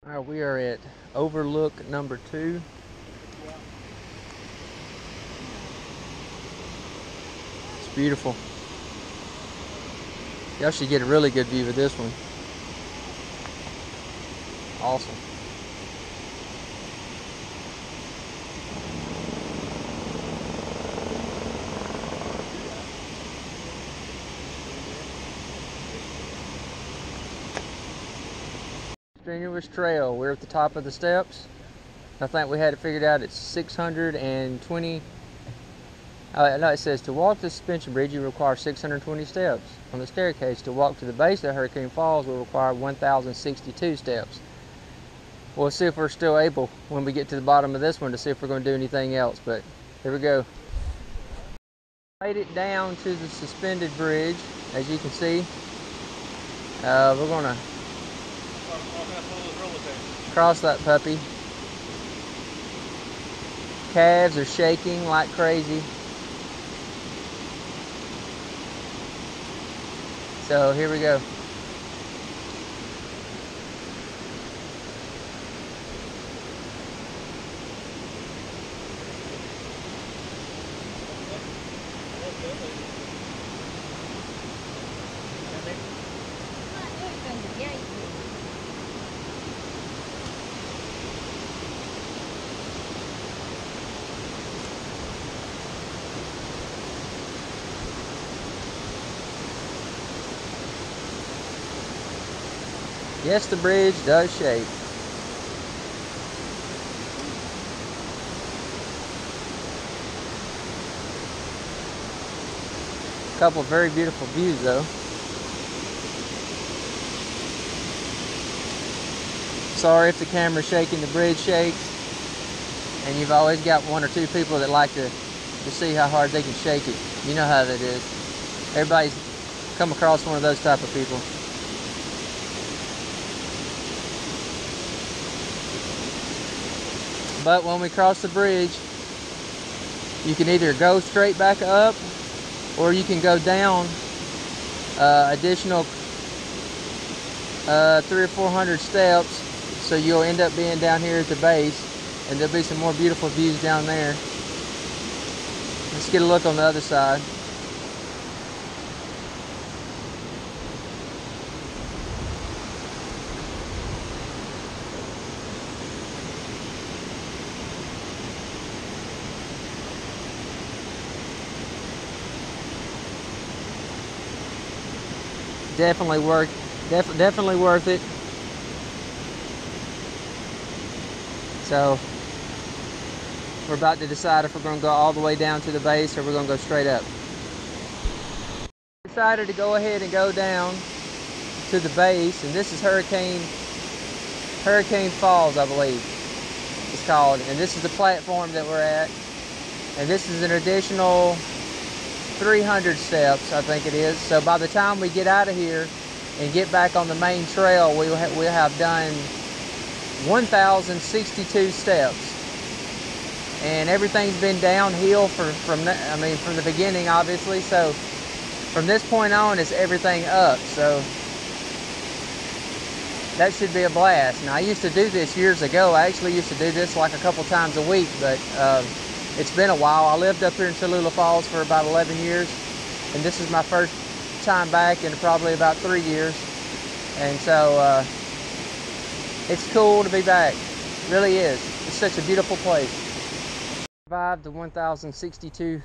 All right, we are at overlook number 2. It's beautiful. Y'all should get a really good view of this one. Awesome. Strenuous trail. We're at the top of the steps. I think we had it figured out. It's 620. No, it says to walk the suspension bridge, you require 620 steps. On the staircase, to walk to the base of Hurricane Falls will require 1,062 steps. We'll see if we're still able, when we get to the bottom of this one, to see if we're going to do anything else. But here we go. Made it down to the suspended bridge, as you can see. We're going to cross that puppy. Calves are shaking like crazy. So here we go. Yes, the bridge does shake. A couple of very beautiful views though. Sorry if the camera's shaking, the bridge shakes. And you've always got one or two people that like to see how hard they can shake it. You know how that is. Everybody's come across one of those type of people. But when we cross the bridge, you can either go straight back up or you can go down additional 300 or 400 steps. So you'll end up being down here at the base, and there'll be some more beautiful views down there. Let's get a look on the other side. Definitely worth it. So we're about to decide if we're going to go all the way down to the base or we're going to go straight up. Decided to go ahead and go down to the base, and this is Hurricane Falls, I believe it's called, and this is the platform that we're at, and this is an additional 300 steps, I think it is. So by the time we get out of here and get back on the main trail, we'll have done 1,062 steps. And everything's been downhill from the beginning, obviously. So from this point on, it's everything up. So that should be a blast. Now, I used to do this years ago. I actually used to do this like a couple times a week, but it's been a while. I lived up here in Tallulah Falls for about 11 years, and this is my first time back in probably about 3 years. And so it's cool to be back. It really is. It's such a beautiful place. Survived the 1,062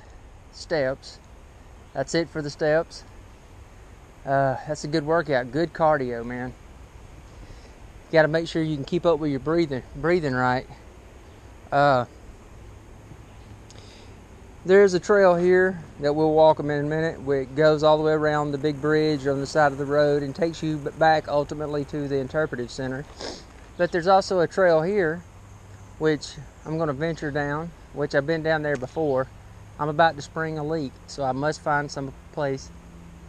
steps. That's it for the steps. That's a good workout. Good cardio, man. You got to make sure you can keep up with your breathing right. There's a trail here that we'll walk in a minute. It goes all the way around the big bridge on the side of the road and takes you back ultimately to the interpretive center. But there's also a trail here, which I'm going to venture down, which I've been down there before. I'm about to spring a leak, so I must find some place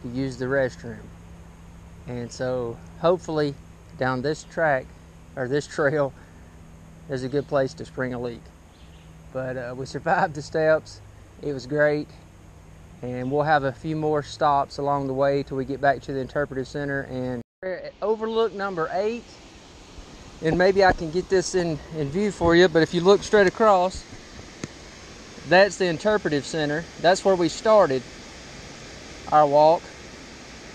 to use the restroom. And so hopefully down this track, or this trail, there's a good place to spring a leak. But we survived the steps. It was great. And we'll have a few more stops along the way till we get back to the interpretive center. And we're at overlook number 8. and maybe I can get this in view for you, but if you look straight across, that's the interpretive center. That's where we started our walk,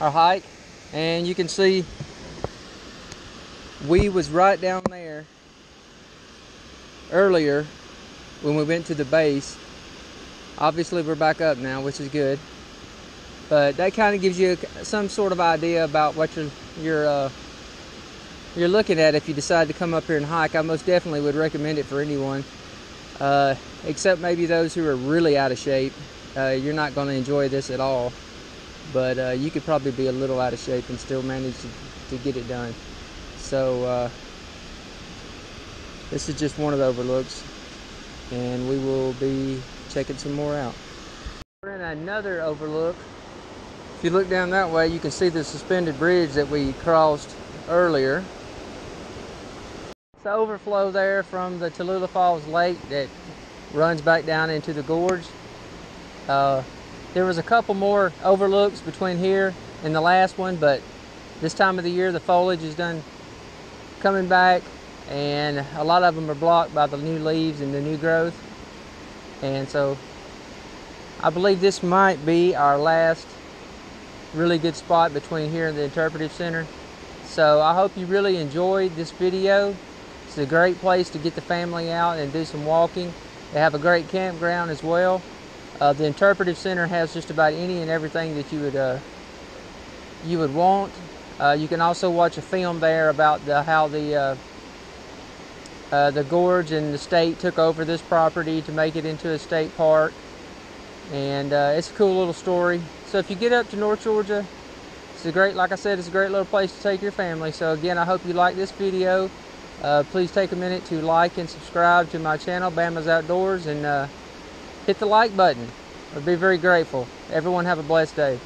our hike, and you can see we was right down there earlier when we went to the base. Obviously we're back up now, which is good, but that kind of gives you some sort of idea about what you're looking at if you decide to come up here and hike. I most definitely would recommend it for anyone, except maybe those who are really out of shape. You're not going to enjoy this at all, but you could probably be a little out of shape and still manage to get it done. So this is just one of the overlooks, and we will be checking some more out. We're in another overlook. If you look down that way, you can see the suspended bridge that we crossed earlier. It's the overflow there from the Tallulah Falls Lake that runs back down into the gorge. There was a couple more overlooks between here and the last one, but this time of the year the foliage is done coming back, and a lot of them are blocked by the new leaves and the new growth. And so I believe this might be our last really good spot between here and the interpretive center. So I hope you really enjoyed this video. It's a great place to get the family out and do some walking. They have a great campground as well. The interpretive center has just about any and everything that you would want. You can also watch a film there about how the gorge and the state took over this property to make it into a state park, and it's a cool little story. So if you get up to North Georgia, it's a great, like I said, it's a great little place to take your family. So again, I hope you like this video. Please take a minute to like and subscribe to my channel, Bama'S Outdoors, and hit the like button. I'd be very grateful. Everyone have a blessed day.